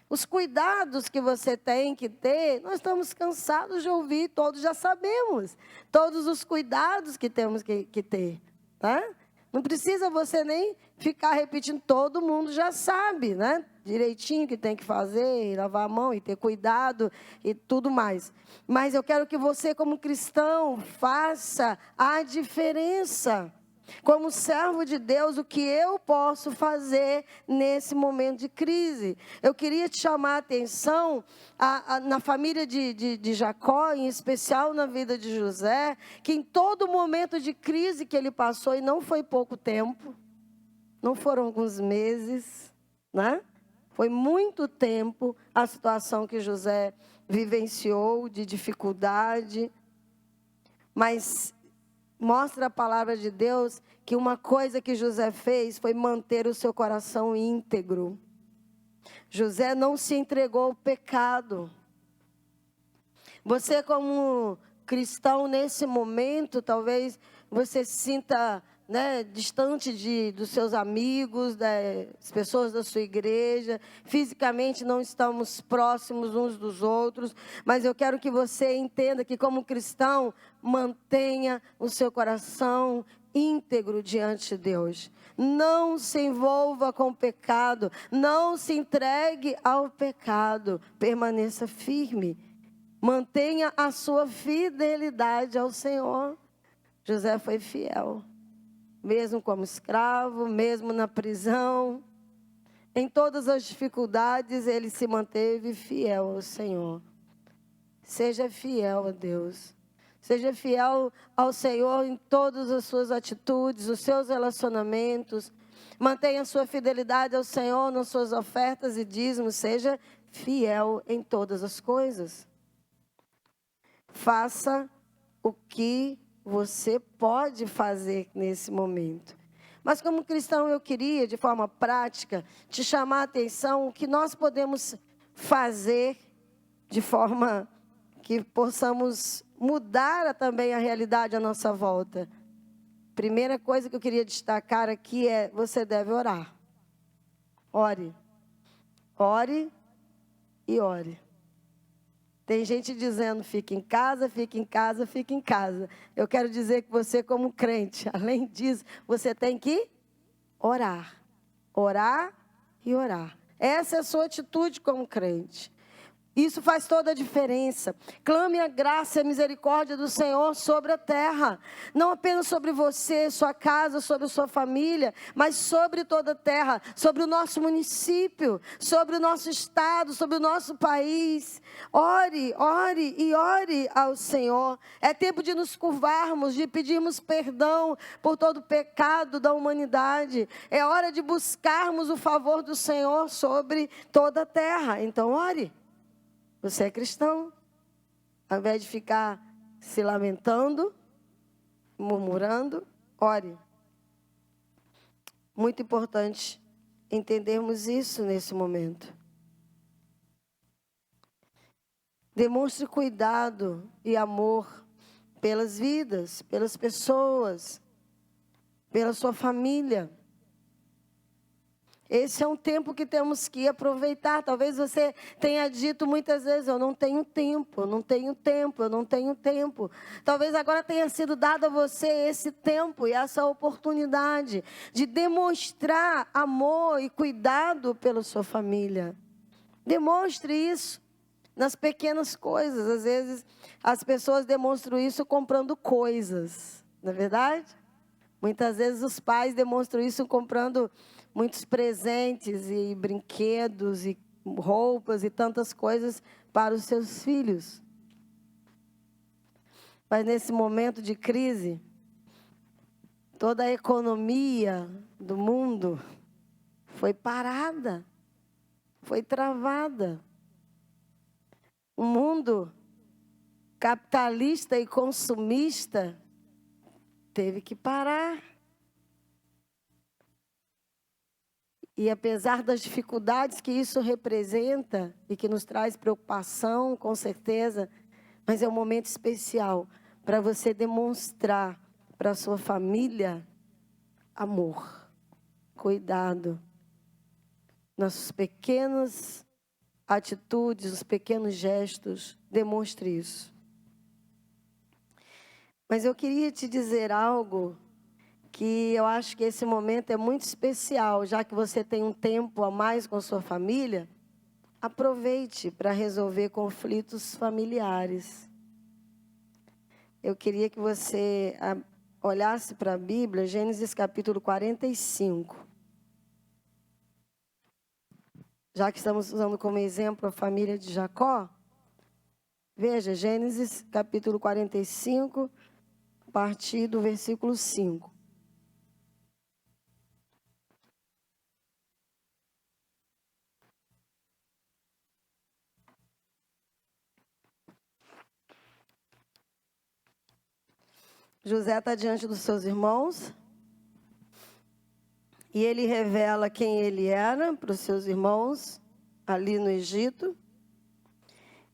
Os cuidados que você tem que ter, nós estamos cansados de ouvir, todos já sabemos. Todos os cuidados que temos que ter, tá? Não precisa você nem ficar repetindo, todo mundo já sabe, né? Direitinho que tem que fazer, lavar a mão e ter cuidado e tudo mais. Mas eu quero que você, como cristão, faça a diferença. Como servo de Deus, o que eu posso fazer nesse momento de crise? Eu queria te chamar a atenção na família de Jacó, em especial na vida de José, que em todo momento de crise que ele passou, e não foi pouco tempo, não foram alguns meses, né? Foi muito tempo a situação que José vivenciou de dificuldade, mas mostra a palavra de Deus que uma coisa que José fez foi manter o seu coração íntegro. José não se entregou ao pecado. Você, como cristão, nesse momento, talvez você se sinta, né, distante dos seus amigos, das pessoas da sua igreja. Fisicamente não estamos próximos uns dos outros, mas eu quero que você entenda que, como cristão, mantenha o seu coração íntegro diante de Deus. Não se envolva com o pecado, não se entregue ao pecado, permaneça firme. Mantenha a sua fidelidade ao Senhor. José foi fiel. Mesmo como escravo, mesmo na prisão, em todas as dificuldades, ele se manteve fiel ao Senhor. Seja fiel a Deus. Seja fiel ao Senhor em todas as suas atitudes, os seus relacionamentos. Mantenha a sua fidelidade ao Senhor nas suas ofertas e dízimos. Seja fiel em todas as coisas. Faça o que você pode fazer nesse momento. Mas como cristão, eu queria, de forma prática, te chamar a atenção o que nós podemos fazer de forma que possamos mudar também a realidade à nossa volta. Primeira coisa que eu queria destacar aqui é: você deve orar. Ore. Ore e ore. Tem gente dizendo, fique em casa, fique em casa, fique em casa. Eu quero dizer que você, como crente, além disso, você tem que orar. Orar e orar. Essa é a sua atitude como crente. Isso faz toda a diferença. Clame a graça e a misericórdia do Senhor sobre a terra. Não apenas sobre você, sua casa, sobre a sua família, mas sobre toda a terra, sobre o nosso município, sobre o nosso estado, sobre o nosso país. Ore, ore e ore ao Senhor. É tempo de nos curvarmos, de pedirmos perdão por todo o pecado da humanidade. É hora de buscarmos o favor do Senhor sobre toda a terra. Então, ore. Você é cristão, ao invés de ficar se lamentando, murmurando, ore. Muito importante entendermos isso nesse momento. Demonstre cuidado e amor pelas vidas, pelas pessoas, pela sua família. Esse é um tempo que temos que aproveitar. Talvez você tenha dito muitas vezes, eu não tenho tempo, eu não tenho tempo, eu não tenho tempo. Talvez agora tenha sido dado a você esse tempo e essa oportunidade de demonstrar amor e cuidado pela sua família. Demonstre isso nas pequenas coisas. Às vezes as pessoas demonstram isso comprando coisas, não é verdade? Muitas vezes os pais demonstram isso comprando muitos presentes e brinquedos e roupas e tantas coisas para os seus filhos. Mas nesse momento de crise, toda a economia do mundo foi parada, foi travada. O mundo capitalista e consumista teve que parar. E apesar das dificuldades que isso representa e que nos traz preocupação, com certeza, mas é um momento especial para você demonstrar para a sua família amor, cuidado, nas pequenas atitudes, nos pequenos gestos, demonstre isso. Mas eu queria te dizer algo que eu acho que esse momento é muito especial, já que você tem um tempo a mais com sua família, aproveite para resolver conflitos familiares. Eu queria que você olhasse para a Bíblia, Gênesis capítulo 45. Já que estamos usando como exemplo a família de Jacó, veja, Gênesis capítulo 45, a partir do versículo 5. José está diante dos seus irmãos e ele revela quem ele era para os seus irmãos ali no Egito.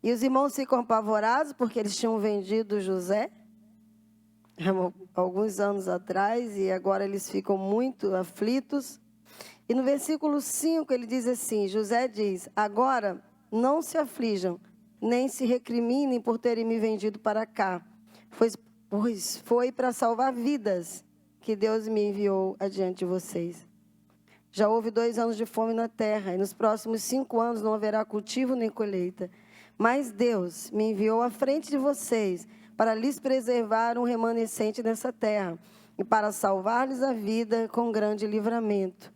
E os irmãos ficam apavorados porque eles tinham vendido José alguns anos atrás e agora eles ficam muito aflitos. E no versículo 5 ele diz assim, José diz, agora não se aflijam, nem se recriminem por terem me vendido para cá, pois foi para salvar vidas que Deus me enviou adiante de vocês. Já houve 2 anos de fome na terra, e nos próximos 5 anos não haverá cultivo nem colheita. Mas Deus me enviou à frente de vocês para lhes preservar um remanescente nessa terra e para salvar-lhes a vida com grande livramento.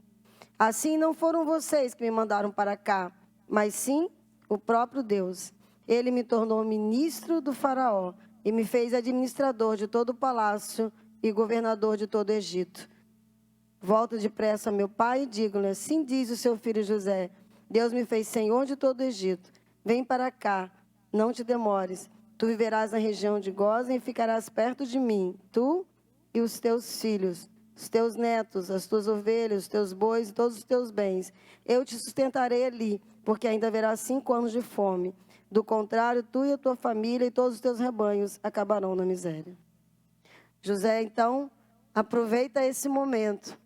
Assim não foram vocês que me mandaram para cá, mas sim o próprio Deus. Ele me tornou ministro do faraó e me fez administrador de todo o palácio e governador de todo o Egito. Volto depressa a meu pai e digo-lhe, assim diz o seu filho José, Deus me fez senhor de todo o Egito. Vem para cá, não te demores. Tu viverás na região de Gósen e ficarás perto de mim, tu e os teus filhos, os teus netos, as tuas ovelhas, os teus bois e todos os teus bens. Eu te sustentarei ali, porque ainda haverá 5 anos de fome. Do contrário, tu e a tua família e todos os teus rebanhos acabarão na miséria. José, então, aproveita esse momento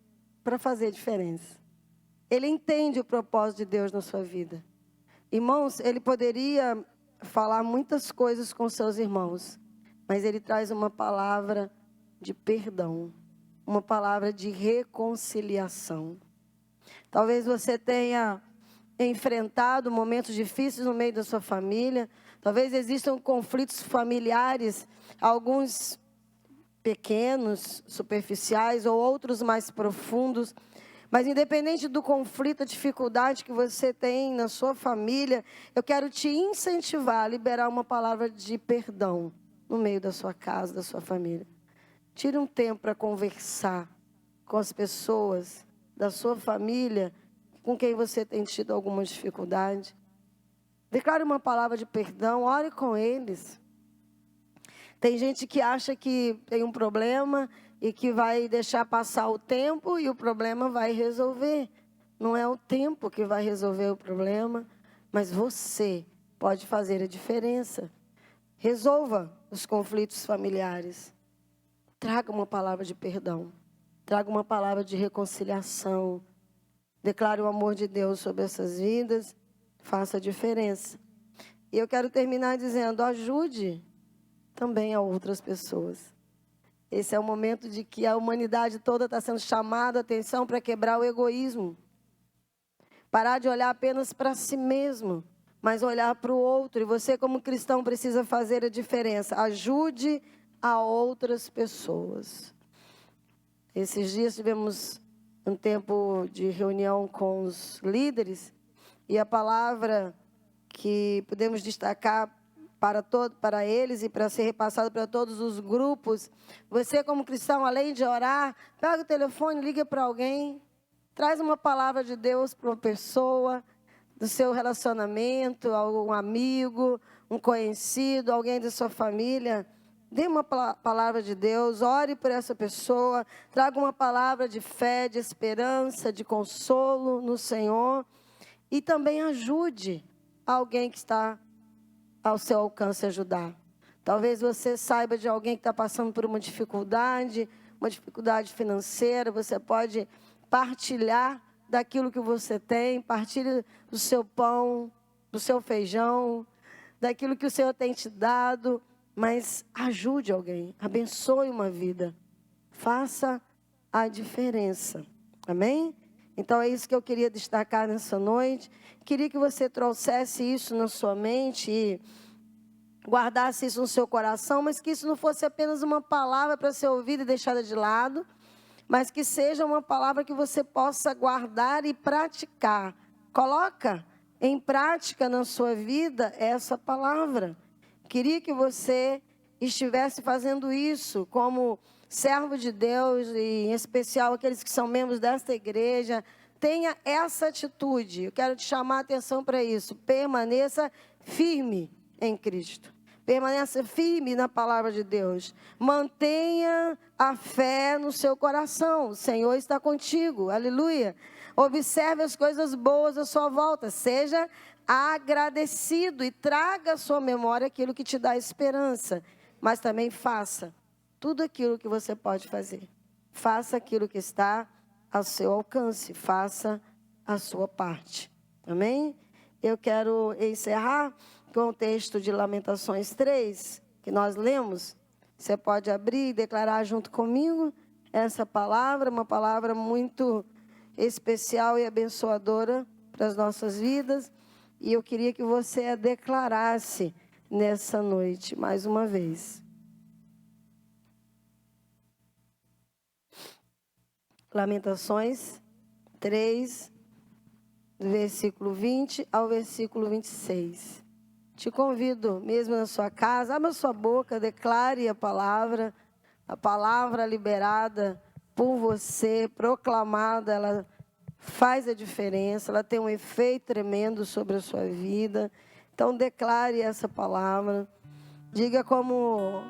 para fazer diferença. Ele entende o propósito de Deus na sua vida. Irmãos, ele poderia falar muitas coisas com seus irmãos, mas ele traz uma palavra de perdão, uma palavra de reconciliação. Talvez você tenha enfrentado momentos difíceis no meio da sua família. Talvez existam conflitos familiares, alguns pequenos, superficiais, ou outros mais profundos. Mas independente do conflito, a dificuldade que você tem na sua família, eu quero te incentivar a liberar uma palavra de perdão no meio da sua casa, da sua família. Tire um tempo para conversar com as pessoas da sua família com quem você tem tido alguma dificuldade. Declare uma palavra de perdão, ore com eles. Tem gente que acha que tem um problema e que vai deixar passar o tempo e o problema vai resolver. Não é o tempo que vai resolver o problema, mas você pode fazer a diferença. Resolva os conflitos familiares. Traga uma palavra de perdão. Traga uma palavra de reconciliação. Declare o amor de Deus sobre essas vidas. Faça a diferença. E eu quero terminar dizendo, ajude também a outras pessoas. Esse é o momento de que a humanidade toda está sendo chamada a atenção para quebrar o egoísmo. Parar de olhar apenas para si mesmo, mas olhar para o outro. E você, como cristão, precisa fazer a diferença. Ajude a outras pessoas. Esses dias tivemos um tempo de reunião com os líderes e a palavra que podemos destacar para eles e para ser repassado para todos os grupos. Você, como cristão, além de orar, pega o telefone, liga para alguém, traz uma palavra de Deus para uma pessoa, do seu relacionamento, algum amigo, um conhecido, alguém da sua família. Dê uma palavra de Deus, ore por essa pessoa, traga uma palavra de fé, de esperança, de consolo no Senhor. E também ajude alguém que está ao seu alcance ajudar. Talvez você saiba de alguém que está passando por uma dificuldade financeira. Você pode partilhar daquilo que você tem, partilhe do seu pão, do seu feijão, daquilo que o Senhor tem te dado, mas ajude alguém, abençoe uma vida, faça a diferença, amém? Então é isso que eu queria destacar nessa noite. Queria que você trouxesse isso na sua mente e guardasse isso no seu coração, mas que isso não fosse apenas uma palavra para ser ouvida e deixada de lado, mas que seja uma palavra que você possa guardar e praticar. Coloca em prática na sua vida essa palavra. Queria que você estivesse fazendo isso como servo de Deus, e em especial aqueles que são membros desta igreja. Tenha essa atitude. Eu quero te chamar a atenção para isso. Permaneça firme em Cristo. Permaneça firme na palavra de Deus. Mantenha a fé no seu coração. O Senhor está contigo. Aleluia. Observe as coisas boas à sua volta. Seja agradecido e traga à sua memória aquilo que te dá esperança. Mas também faça tudo aquilo que você pode fazer. Faça aquilo que está ao seu alcance. Faça a sua parte. Amém? Eu quero encerrar com o texto de Lamentações 3, que nós lemos. Você pode abrir e declarar junto comigo essa palavra, uma palavra muito especial e abençoadora para as nossas vidas. E eu queria que você a declarasse nessa noite, mais uma vez. Lamentações 3, do versículo 20 ao versículo 26. Te convido, mesmo na sua casa, abra sua boca, declare a palavra liberada por você, proclamada, ela faz a diferença, ela tem um efeito tremendo sobre a sua vida. Então, declare essa palavra. Diga como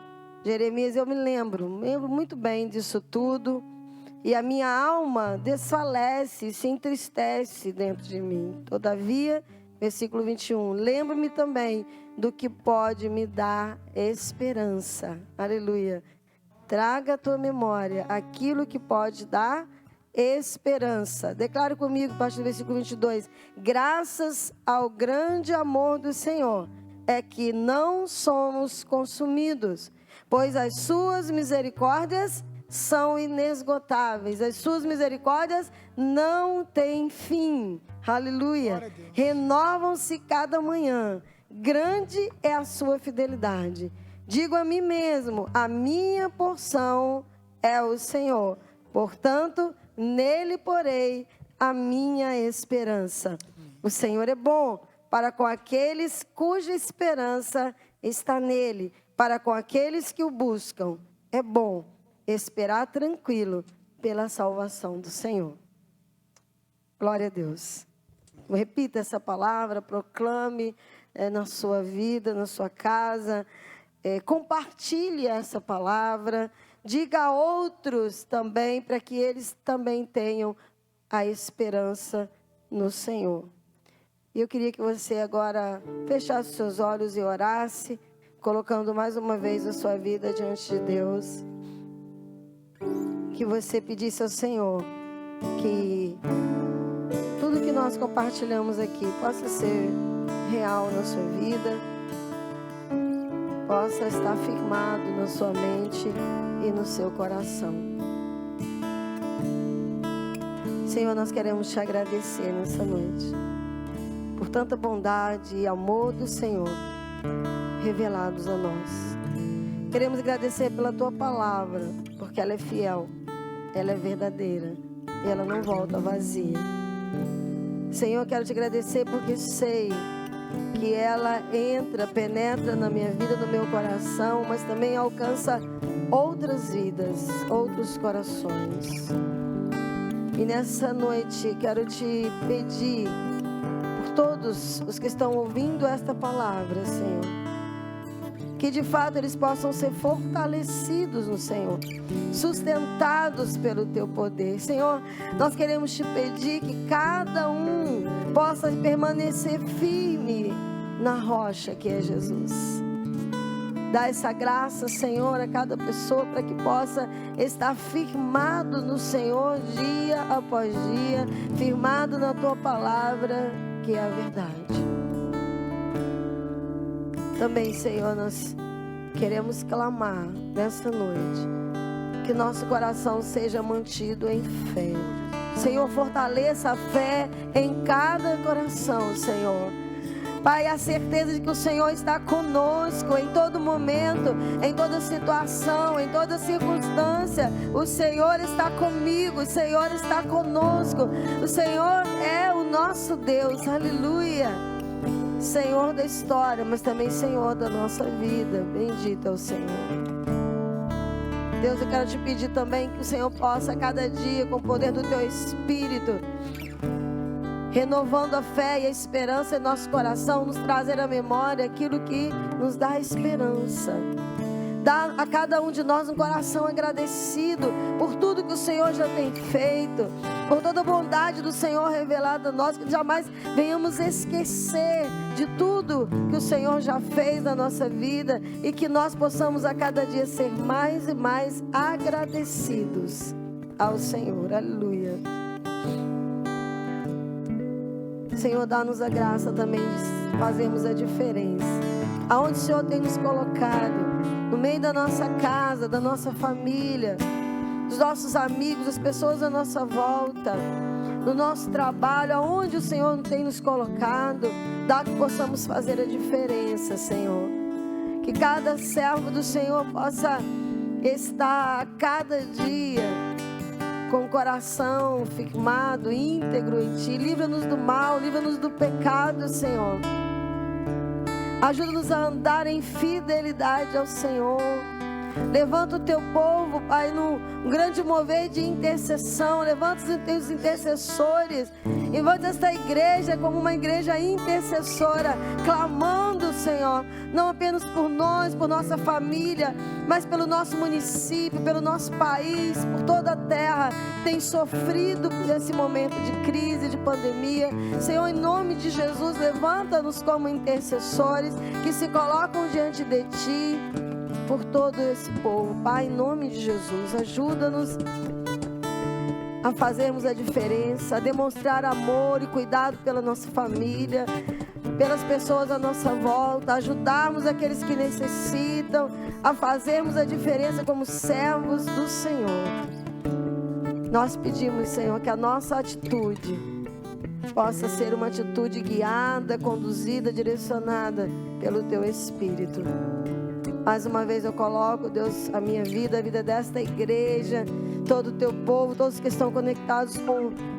Jeremias, eu me lembro muito bem disso tudo. E a minha alma desfalece, se entristece dentro de mim. Todavia, versículo 21, lembro-me também do que pode me dar esperança. Aleluia. Traga à tua memória aquilo que pode dar esperança. Declare comigo, a partir do versículo 22. Graças ao grande amor do Senhor, é que não somos consumidos, pois as suas misericórdias são inesgotáveis. As suas misericórdias não têm fim. Aleluia. Renovam-se cada manhã. Grande é a sua fidelidade. Digo a mim mesmo, a minha porção é o Senhor. Portanto, nele porei a minha esperança. O Senhor é bom para com aqueles cuja esperança está nele, para com aqueles que o buscam. É bom esperar tranquilo pela salvação do Senhor. Glória a Deus. Repita essa palavra, proclame na sua vida, na sua casa. Compartilhe essa palavra. Diga a outros também, para que eles também tenham a esperança no Senhor. E eu queria que você agora fechasse os seus olhos e orasse, colocando mais uma vez a sua vida diante de Deus. Que você pedisse ao Senhor que tudo que nós compartilhamos aqui possa ser real na sua vida, possa estar firmado na sua mente e no seu coração. Senhor, nós queremos te agradecer nessa noite por tanta bondade e amor do Senhor revelados a nós. Queremos agradecer pela tua palavra, porque ela é fiel, ela é verdadeira e ela não volta vazia. Senhor, quero te agradecer porque sei que ela entra, penetra na minha vida, no meu coração, mas também alcança outras vidas, outros corações. E nessa noite quero te pedir por todos os que estão ouvindo esta palavra, Senhor, que de fato eles possam ser fortalecidos no Senhor, sustentados pelo teu poder. Senhor, nós queremos te pedir que cada um possa permanecer firme na rocha que é Jesus. Dá essa graça, Senhor, a cada pessoa para que possa estar firmado no Senhor dia após dia, firmado na tua palavra que é a verdade. Também, Senhor, nós queremos clamar nessa noite que nosso coração seja mantido em fé. Senhor, fortaleça a fé em cada coração, Senhor. Pai, a certeza de que o Senhor está conosco em todo momento, em toda situação, em toda circunstância. O Senhor está comigo, o Senhor está conosco. O Senhor é o nosso Deus, aleluia. Senhor da história, mas também Senhor da nossa vida. Bendito é o Senhor. Deus, eu quero te pedir também que o Senhor possa a cada dia, com o poder do teu Espírito, renovando a fé e a esperança em nosso coração, nos trazer à memória aquilo que nos dá esperança. Dá a cada um de nós um coração agradecido por tudo que o Senhor já tem feito, por toda a bondade do Senhor revelada a nós, que jamais venhamos esquecer de tudo que o Senhor já fez na nossa vida e que nós possamos a cada dia ser mais e mais agradecidos ao Senhor. Aleluia. Senhor, dá-nos a graça também de fazermos a diferença. Aonde o Senhor tem nos colocado, no meio da nossa casa, da nossa família, dos nossos amigos, das pessoas à nossa volta, no nosso trabalho, aonde o Senhor tem nos colocado, dá que possamos fazer a diferença, Senhor. Que cada servo do Senhor possa estar a cada dia com o coração firmado, íntegro em Ti. Livra-nos do mal, livra-nos do pecado, Senhor. Ajuda-nos a andar em fidelidade ao Senhor. Levanta o Teu povo, Pai, num grande mover de intercessão. Levanta os intercessores. Levanta esta igreja como uma igreja intercessora, clamando, Senhor, não apenas por nós, por nossa família, mas pelo nosso município, pelo nosso país, por toda a terra que tem sofrido nesse momento de crise, de pandemia. Senhor, em nome de Jesus, levanta-nos como intercessores que se colocam diante de Ti por todo esse povo. Pai, em nome de Jesus, ajuda-nos a fazermos a diferença, a demonstrar amor e cuidado pela nossa família, pelas pessoas à nossa volta, ajudarmos aqueles que necessitam, a fazermos a diferença como servos do Senhor. Nós pedimos, Senhor, que a nossa atitude possa ser uma atitude guiada, conduzida, direcionada pelo Teu Espírito. Mais uma vez eu coloco, Deus, a minha vida, a vida desta igreja, todo o Teu povo, todos que estão conectados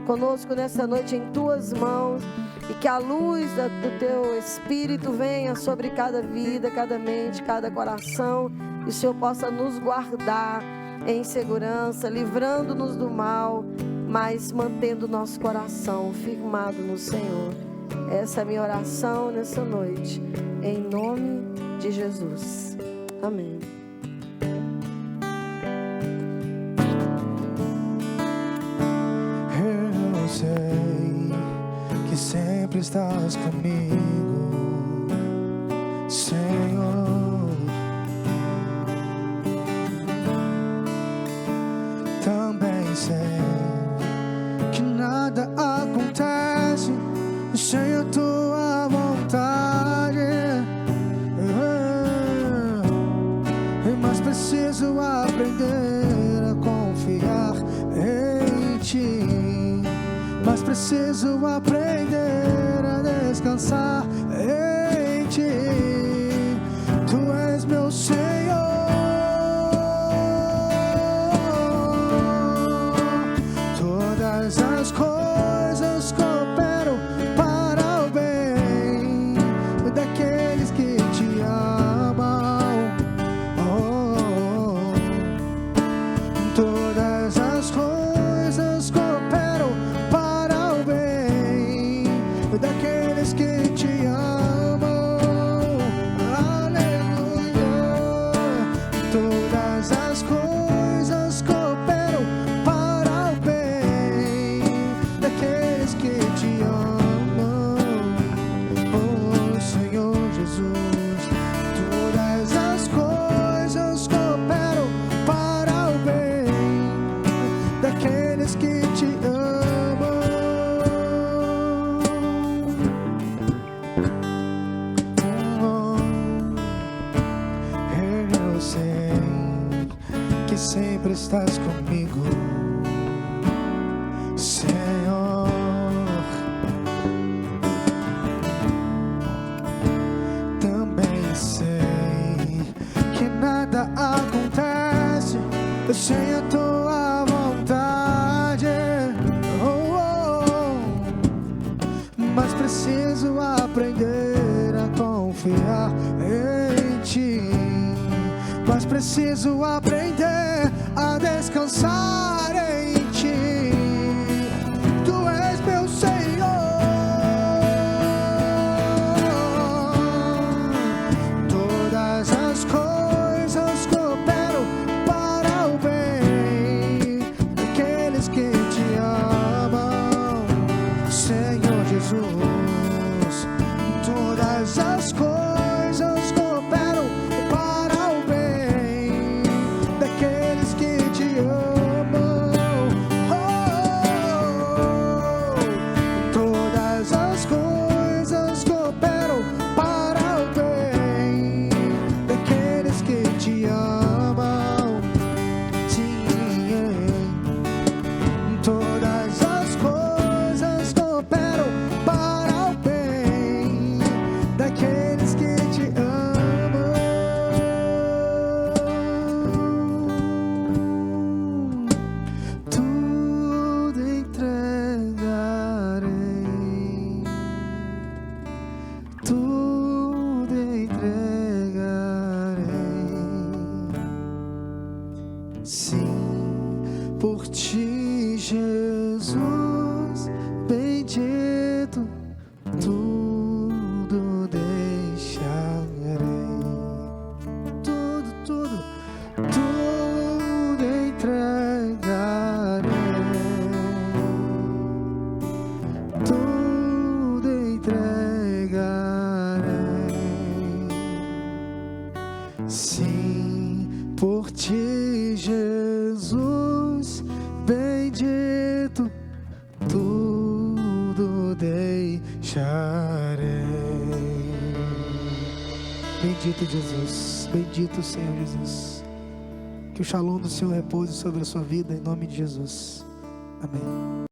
conosco nessa noite em Tuas mãos. E que a luz do Teu Espírito venha sobre cada vida, cada mente, cada coração. E o Senhor possa nos guardar em segurança, livrando-nos do mal, mas mantendo nosso coração firmado no Senhor. Essa é a minha oração nessa noite, em nome de Jesus. Amém. Eu sei que sempre estás comigo, Senhor. Também sei que nada acontece sem a tua vontade, mas preciso aprender a confiar em Ti. Mas preciso aprender a descansar em Ti. Tu és meu Senhor. Todas as coisas cooperam para o bem daqueles que Te amam. Todas as coisas cooperam para o bem daqueles que Te amam. Aleluia. Todas as coisas cooperam para o bem daqueles que Te amam. Oh, Senhor Jesus. Todas as coisas cooperam para o bem daqueles que Te amam. Eu sei que sempre estás comigo, Senhor. Também sei que nada acontece sem a tua vontade. Mas preciso aprender a confiar em Ti. Mas preciso aprender a descansar em Ti. Tu és meu Senhor. Todas as coisas cooperam para o bem daqueles que Te amam, Senhor Jesus. Todas as coisas cooperam para o bem daqueles que Te amam. Todas as coisas cooperam para o bem daqueles que Te amam. Sim, todas as coisas cooperam para o bem daqueles que Te amam. Tudo entregarei, tudo entregarei. Sim, por Ti, Jesus bendito, tudo deixarei. Tudo entregarei. Tudo entregarei. Sim, por Ti, Jesus bendito, tudo deixarei. Bendito Jesus, bendito Senhor Jesus. Que o shalom do Senhor repouse sobre a sua vida, em nome de Jesus. Amém.